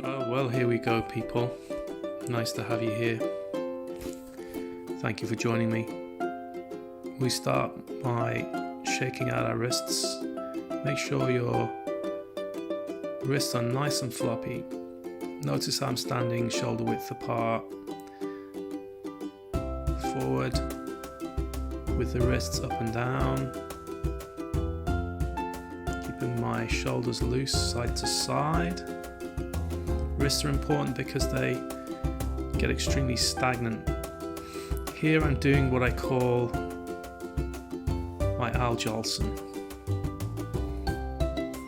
Oh, well, here we go, people. Nice to have you here. Thank you for joining me. We start by shaking out our wrists. Make sure your wrists are nice and floppy. Notice I'm standing shoulder width apart. Forward with the wrists up and down. Keeping my shoulders loose side to side. Wrists are important because they get extremely stagnant. Here I'm doing what I call my Al-Jalsen.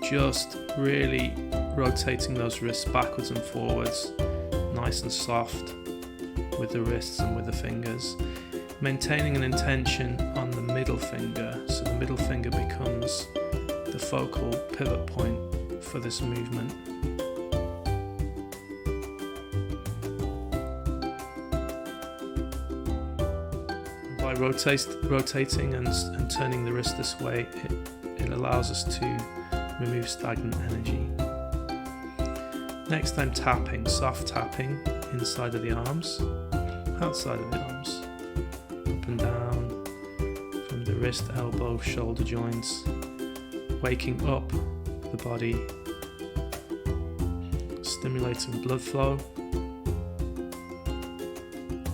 Just really rotating those wrists backwards and forwards, nice and soft with the wrists and with the fingers. Maintaining an intention on the middle finger, so the middle finger becomes the focal pivot point for this movement. By rotating and turning the wrist this way, it allows us to remove stagnant energy. Next I'm tapping, soft tapping inside of the arms, outside of the arms, up and down from the wrist, elbow, shoulder joints, waking up the body, stimulating blood flow,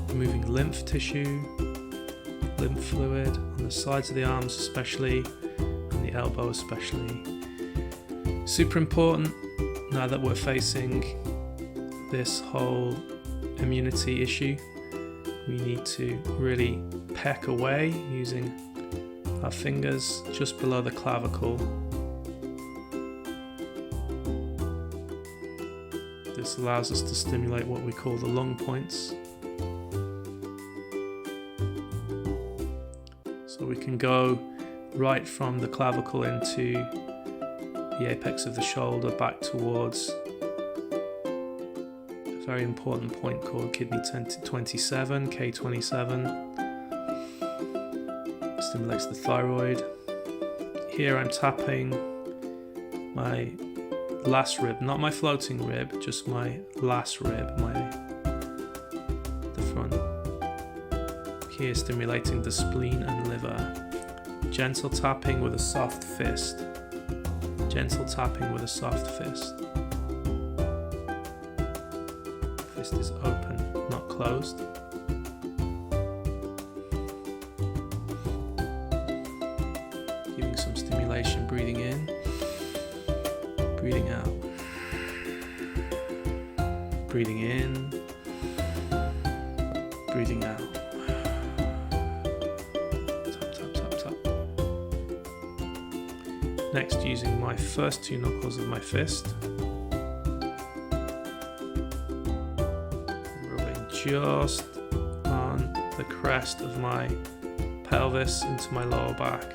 removing lymph tissue, lymph fluid on the sides of the arms especially, and the elbow especially. Super important now that we're facing this whole immunity issue. We need to really peck away using our fingers just below the clavicle. This allows us to stimulate what we call the lung points. So we can go right from the clavicle into the apex of the shoulder back towards a very important point called kidney 27, K27. Stimulates the thyroid. Here I'm tapping my last rib, not my floating rib, just my last rib, the front. Here stimulating the spleen and liver. Gentle tapping with a soft fist. Gentle tapping with a soft fist. Fist is open, not closed. Giving some stimulation, breathing in, breathing out. Breathing in, breathing out. Next, using my first two knuckles of my fist, rubbing just on the crest of my pelvis into my lower back,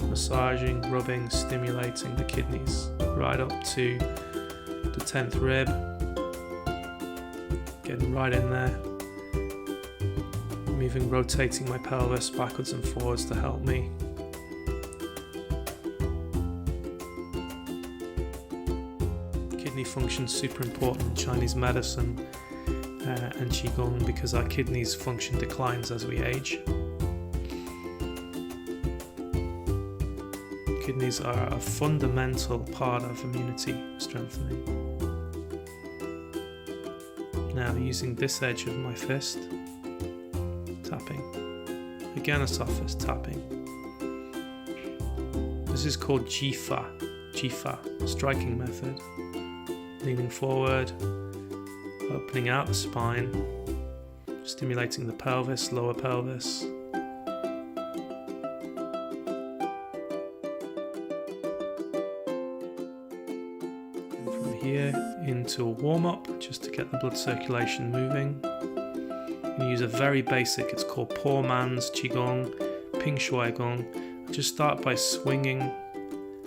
massaging, rubbing, stimulating the kidneys right up to the 10th rib, getting right in there, moving, rotating my pelvis backwards and forwards to help me. Kidney function is super important in Chinese medicine and Qigong because our kidneys function declines as we age. Kidneys are a fundamental part of immunity strengthening. Now using this edge of my fist, tapping. Again a soft fist tapping. This is called Jifa, striking method. Leaning forward, opening out the spine, stimulating the pelvis, lower pelvis. And from here into a warm-up, just to get the blood circulation moving. You use a very basic, it's called Poor Man's Qigong, Ping Shui Gong. I just start by swinging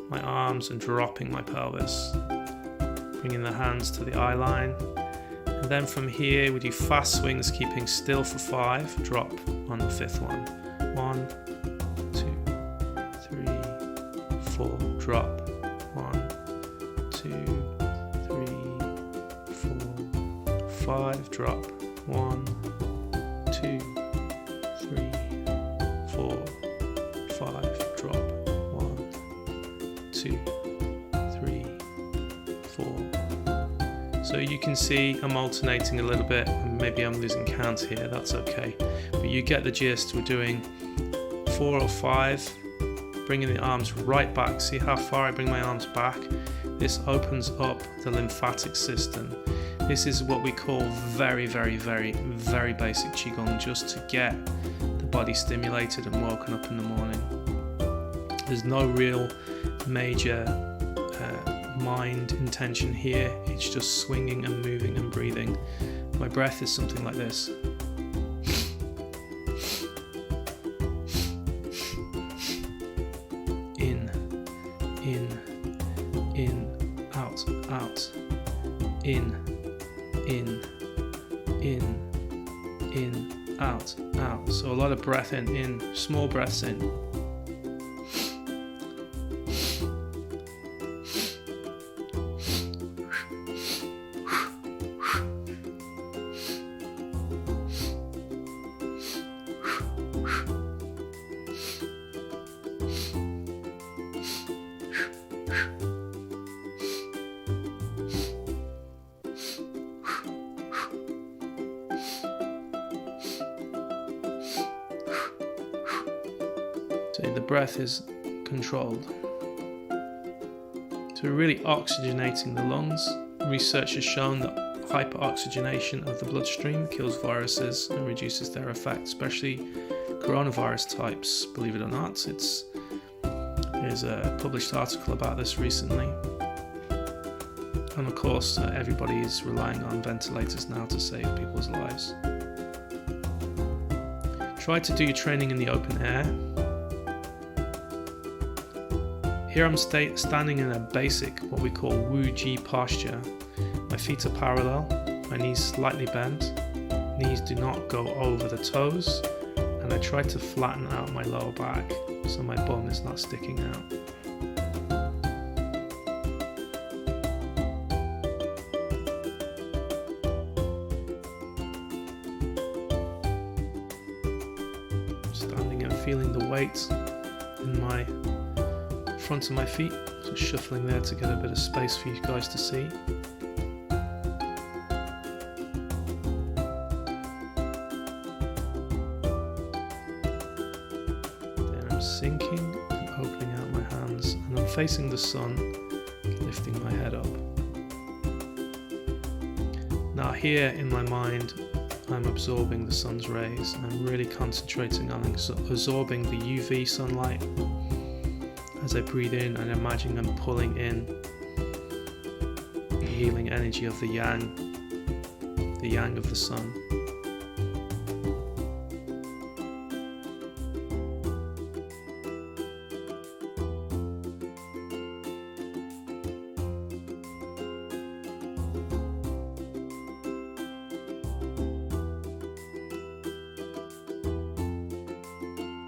my arms and dropping my pelvis. Bringing the hands to the eye line, and then from here we do fast swings, keeping still for 5, drop on the 5th one. 1, 2, 3, 4, drop. 1, 2, 3, 4. 5, drop. 1, 2, 3, 4, 5, drop. 1, 2, 3, 4. So you can see I'm alternating a little bit, and maybe I'm losing count here, that's okay. But you get the gist. We're doing 4 or 5, bringing the arms right back. See how far I bring my arms back? This opens up the lymphatic system. This is what we call very, very, very, very basic Qigong, just to get the body stimulated and woken up in the morning. There's no real major mind intention here. It's just swinging and moving and breathing. My breath is something like this. In, out, out, in, out, out. So a lot of breath in, small breaths in. So the breath is controlled. So we're really oxygenating the lungs. Research has shown that hyperoxygenation of the bloodstream kills viruses and reduces their effect, especially coronavirus types, believe it or not. There's a published article about this recently. And of course, everybody is relying on ventilators now to save people's lives. Try to do your training in the open air. Here I'm standing in a basic, what we call Wu Ji posture. My feet are parallel, my knees slightly bent, knees do not go over the toes, and I try to flatten out my lower back so my bum is not sticking out. Standing and feeling the weight in my front of my feet, just shuffling there to get a bit of space for you guys to see. Then I'm sinking and opening out my hands, and I'm facing the sun, lifting my head up. Now here in my mind, I'm absorbing the sun's rays, and I'm really concentrating on absorbing the UV sunlight. As I breathe in, and imagine I'm pulling in the healing energy of the yang of the sun.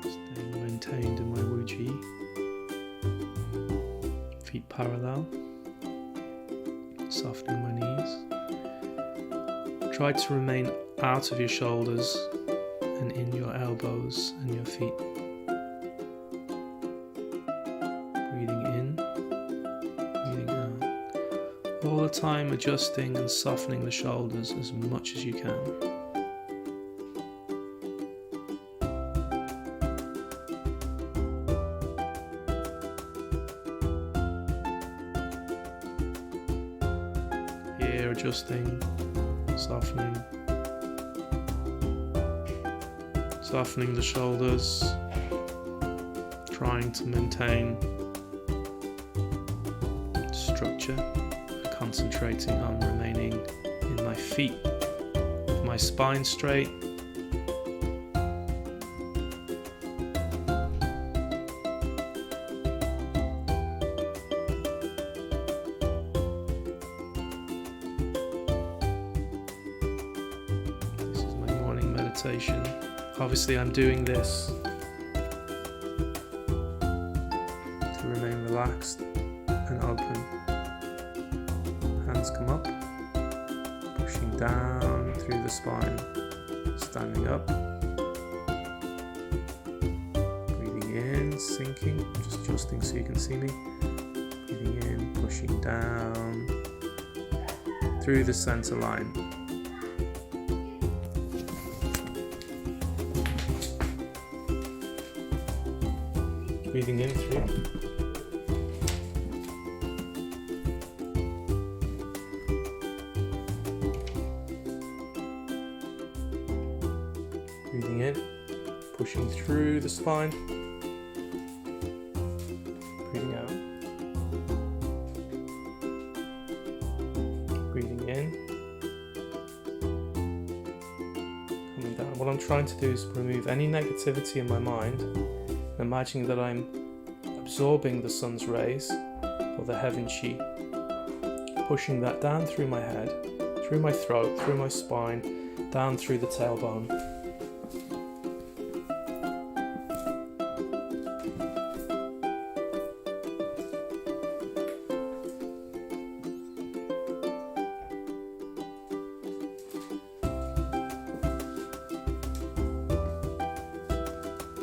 Staying maintained in my Wu Ji. Feet parallel, softening my knees. Try to remain out of your shoulders and in your elbows and your feet. Breathing in, breathing out. All the time adjusting and softening the shoulders as much as you can. Here, adjusting, softening the shoulders, trying to maintain structure, and concentrating on remaining in my feet, with my spine straight. Meditation. Obviously I'm doing this to remain relaxed and open. Hands come up, pushing down spine, standing up. Breathing in, sinking, just adjusting so you can see me. Breathing in, pushing down through the center line. Breathing in through. Breathing in, pushing through the spine. Breathing out. Breathing in. Coming down. What I'm trying to do is remove any negativity in my mind. Imagining that I'm absorbing the sun's rays or the heaven chi, pushing that down through my head, through my throat, through my spine, down through the tailbone.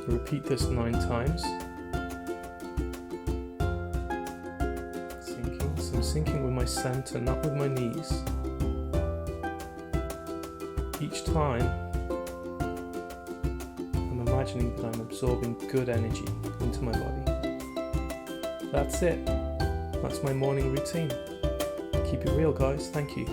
Repeat this 9 times. Sinking, so I'm sinking with my center, not with my knees. Each time, I'm imagining that I'm absorbing good energy into my body. That's it. That's my morning routine. Keep it real, guys. Thank you.